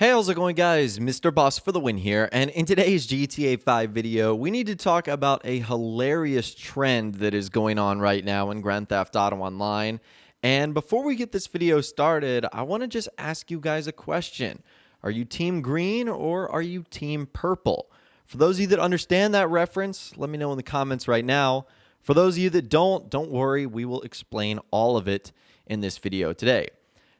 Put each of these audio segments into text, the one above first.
Hey, how's it going, guys? Mr. Boss for the win here, and in today's GTA 5 video, we need to talk about a hilarious trend that is going on right now in Grand Theft Auto Online. And before we get this video started, I want to just ask you guys a question. Are you Team Green or are you Team Purple? For those of you that understand that reference, let me know in the comments right now. For those of you that don't worry, we will explain all of it in this video today.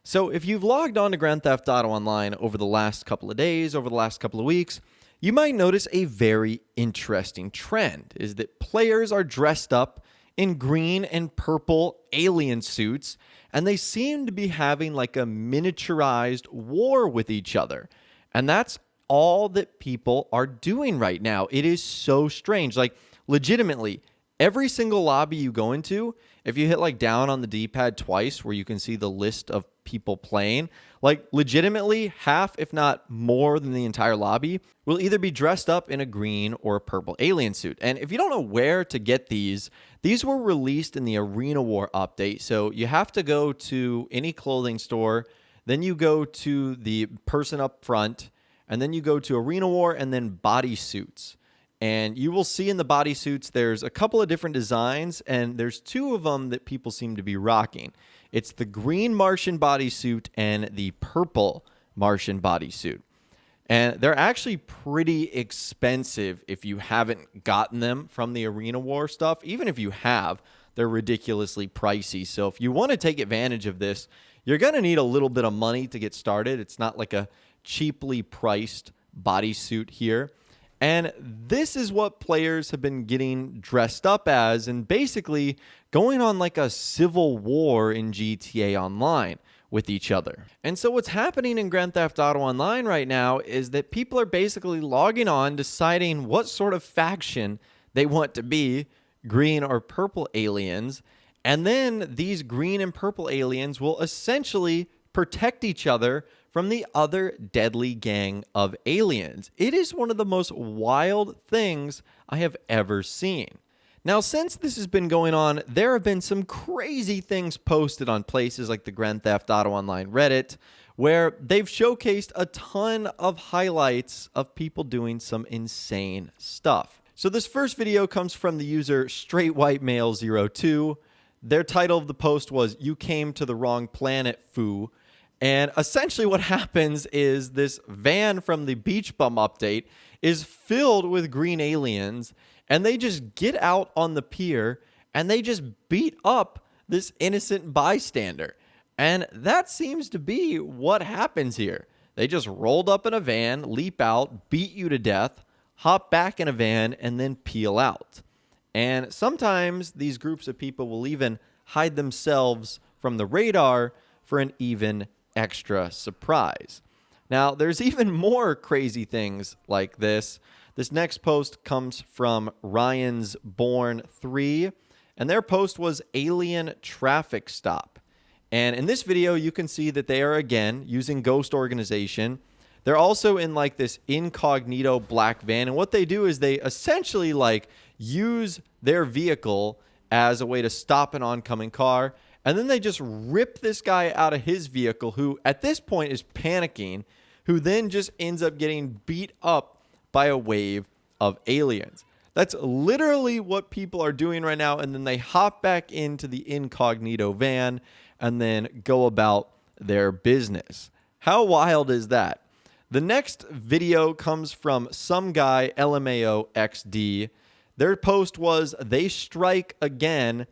So if you've logged on to Grand Theft Auto Online over the last couple of days, over the last couple of weeks, you might notice a very interesting trend, is that players are dressed up in green and purple alien suits, and they seem to be having like a miniaturized war with each other. And that's all that people are doing right now. It is so strange. Like, legitimately, every single lobby you go into, if you hit like down on the D-pad twice where you can see the list of people playing, like legitimately half, if not more than the entire lobby, will either be dressed up in a green or a purple alien suit. And if you don't know where to get these were released in the Arena War update. So you have to go to any clothing store, then you go to the person up front, and then you go to Arena War and then bodysuits. And you will see in the bodysuits, there's a couple of different designs, and there's two of them that people seem to be rocking. It's the green Martian bodysuit and the purple Martian bodysuit. And they're actually pretty expensive if you haven't gotten them from the Arena War stuff. Even if you have, they're ridiculously pricey. So if you want to take advantage of this, you're going to need a little bit of money to get started. It's not like a cheaply priced bodysuit here. And this is what players have been getting dressed up as and basically going on like a civil war in GTA Online with each other. And so what's happening in Grand Theft Auto Online right now is that people are basically logging on, deciding what sort of faction they want to be, green or purple aliens. And then these green and purple aliens will essentially protect each other from the other deadly gang of aliens. It is one of the most wild things I have ever seen. Now, since this has been going on, there have been some crazy things posted on places like the Grand Theft Auto Online Reddit, where they've showcased a ton of highlights of people doing some insane stuff. So this first video comes from the user StraightWhiteMale02. Their title of the post was, "You came to the wrong planet, foo." And essentially what happens is this van from the Beach Bum update is filled with green aliens, and they just get out on the pier and they just beat up this innocent bystander. And that seems to be what happens here. They just rolled up in a van, leap out, beat you to death, hop back in a van, and then peel out. And sometimes these groups of people will even hide themselves from the radar for an even extra surprise. Now, there's even more crazy things like this. This next post comes from Ryan's Born 3, and their post was Alien Traffic Stop. And in this video, you can see that they are again using Ghost Organization. They're also in like this incognito black van, and what they do is they essentially like use their vehicle as a way to stop an oncoming car. And then they just rip this guy out of his vehicle, who at this point is panicking, who then just ends up getting beat up by a wave of aliens. That's literally what people are doing right now. And then they hop back into the incognito van and then go about their business. How wild is that? The next video comes from some guy, LMAO XD. Their post was, "They strike again."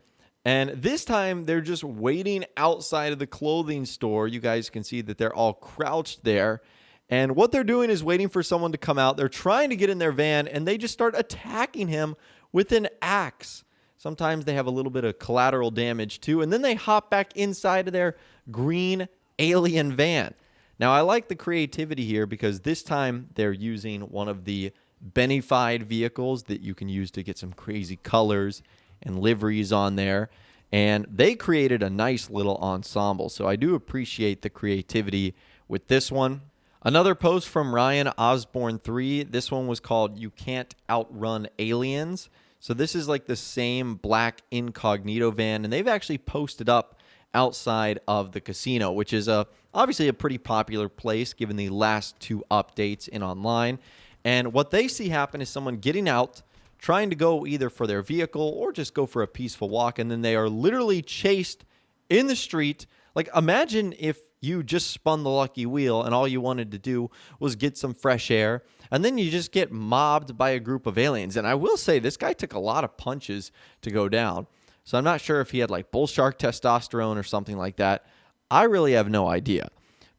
And this time, they're just waiting outside of the clothing store. You guys can see that they're all crouched there. And what they're doing is waiting for someone to come out. They're trying to get in their van, and they just start attacking him with an axe. Sometimes they have a little bit of collateral damage, too. And then they hop back inside of their green alien van. Now, I like the creativity here because this time they're using one of the Benified vehicles that you can use to get some crazy colors and liveries on there, and they created a nice little ensemble. So I do appreciate the creativity with this one. Another post from Ryan Osborne 3. This one was called "You Can't Outrun Aliens." So this is like the same black incognito van, and they've actually posted up outside of the casino, which is a obviously a pretty popular place given the last 2 updates in online. And what they see happen is someone getting out, trying to go either for their vehicle or just go for a peaceful walk, and then they are literally chased in the street. Like, imagine if you just spun the lucky wheel and all you wanted to do was get some fresh air, and then you just get mobbed by a group of aliens. And I will say, this guy took a lot of punches to go down. So I'm not sure if he had like bull shark testosterone or something like that. I really have no idea.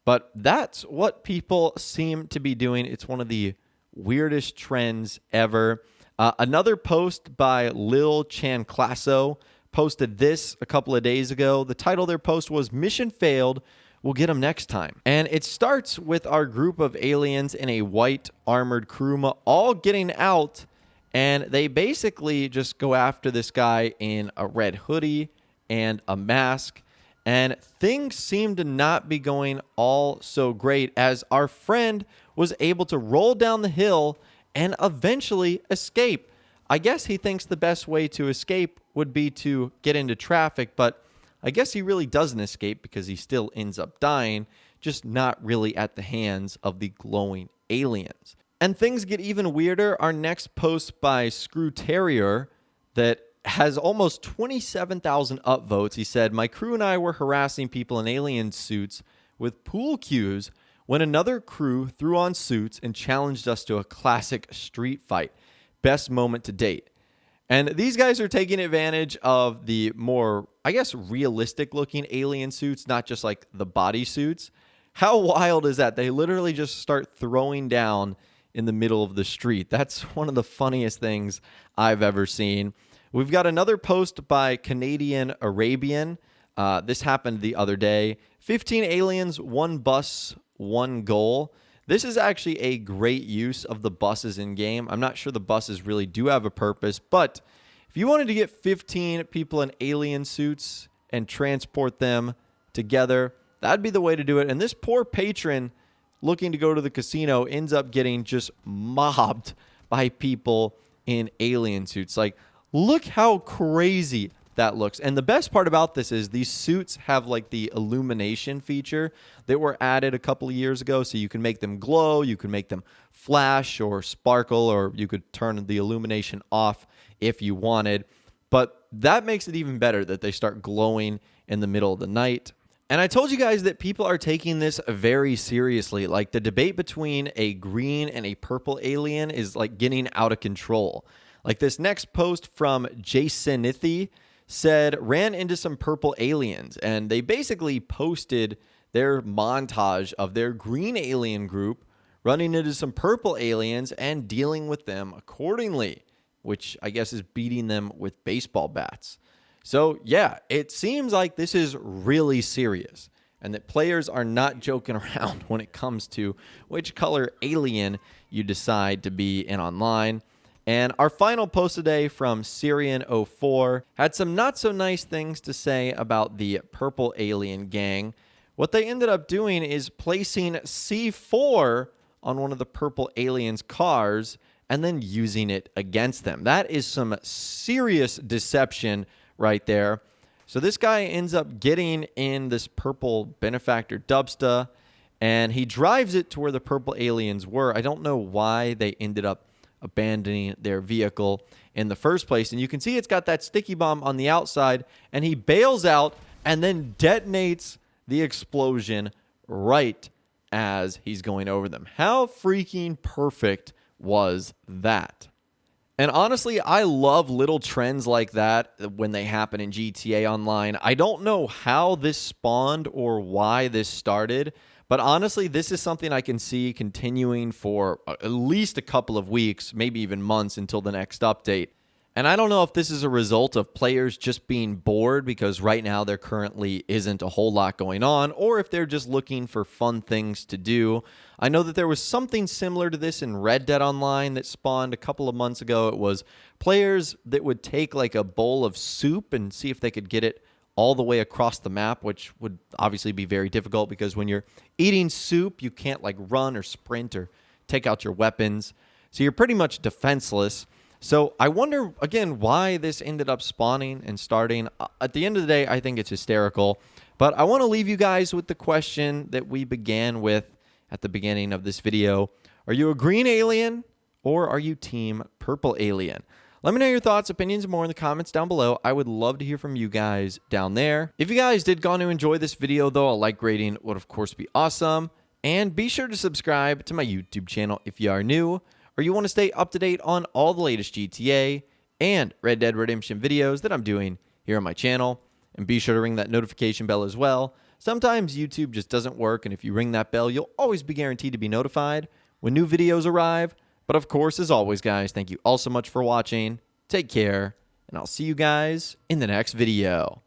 But that's what people seem to be doing. It's one of the weirdest trends ever. Another post by Lil Chanclasso posted this a couple of days ago. The title of their post was "Mission Failed, We'll Get 'Em Next Time." And it starts with our group of aliens in a white armored Kuruma all getting out, and they basically just go after this guy in a red hoodie and a mask. And things seem to not be going all so great, as our friend was able to roll down the hill and eventually escape. I guess he thinks the best way to escape would be to get into traffic, but I guess he really doesn't escape because he still ends up dying, just not really at the hands of the glowing aliens. And things get even weirder. Our next post by Screw Terrier that has almost 27,000 upvotes. He said, "My crew and I were harassing people in alien suits with pool cues when another crew threw on suits and challenged us to a classic street fight. Best moment to date." And these guys are taking advantage of the more, I guess, realistic looking alien suits, not just like the body suits. How wild is that? They literally just start throwing down in the middle of the street. That's one of the funniest things I've ever seen. We've got another post by Canadian Arabian. This happened the other day. 15 aliens, 1 bus, 1 goal. This is actually a great use of the buses in game. I'm not sure the buses really do have a purpose, but if you wanted to get 15 people in alien suits and transport them together, that'd be the way to do it. And this poor patron looking to go to the casino ends up getting just mobbed by people in alien suits. Like, look how crazy that looks. And the best part about this is these suits have like the illumination feature that were added a couple of years ago. So you can make them glow, you can make them flash or sparkle, or you could turn the illumination off if you wanted. But that makes it even better that they start glowing in the middle of the night. And I told you guys that people are taking this very seriously. Like, the debate between a green and a purple alien is like getting out of control. Like, this next post from Jasonithi said, "Ran into some purple aliens," and they basically posted their montage of their green alien group running into some purple aliens and dealing with them accordingly, which I guess is beating them with baseball bats. So yeah, it seems like this is really serious and that players are not joking around when it comes to which color alien you decide to be in online. And our final post today from Syrian04 had some not so nice things to say about the purple alien gang. What they ended up doing is placing C4 on one of the purple aliens' cars and then using it against them. That is some serious deception right there. So this guy ends up getting in this purple benefactor Dubsta, and he drives it to where the purple aliens were. I don't know why they ended up abandoning their vehicle in the first place. And you can see it's got that sticky bomb on the outside, and he bails out and then detonates the explosion right as he's going over them. How freaking perfect was that? And honestly, I love little trends like that when they happen in GTA Online. I don't know how this spawned or why this started, but honestly, this is something I can see continuing for at least a couple of weeks, maybe even months until the next update. And I don't know if this is a result of players just being bored because right now there currently isn't a whole lot going on, or if they're just looking for fun things to do. I know that there was something similar to this in Red Dead Online that spawned a couple of months ago. It was players that would take like a bowl of soup and see if they could get it all the way across the map, which would obviously be very difficult because when you're eating soup, you can't like run or sprint or take out your weapons. So you're pretty much defenseless. So I wonder, again, why this ended up spawning and starting. At the end of the day, I think it's hysterical. But I want to leave you guys with the question that we began with at the beginning of this video. Are you a green alien or are you team purple alien? Let me know your thoughts, opinions, and more in the comments down below. I would love to hear from you guys down there. If you guys did go on to enjoy this video, though, a like rating would, of course, be awesome. And be sure to subscribe to my YouTube channel if you are new, or you want to stay up to date on all the latest GTA and Red Dead Redemption videos that I'm doing here on my channel. And be sure to ring that notification bell as well. Sometimes YouTube just doesn't work, and if you ring that bell, you'll always be guaranteed to be notified when new videos arrive. But of course, as always, guys, thank you all so much for watching. Take care, and I'll see you guys in the next video.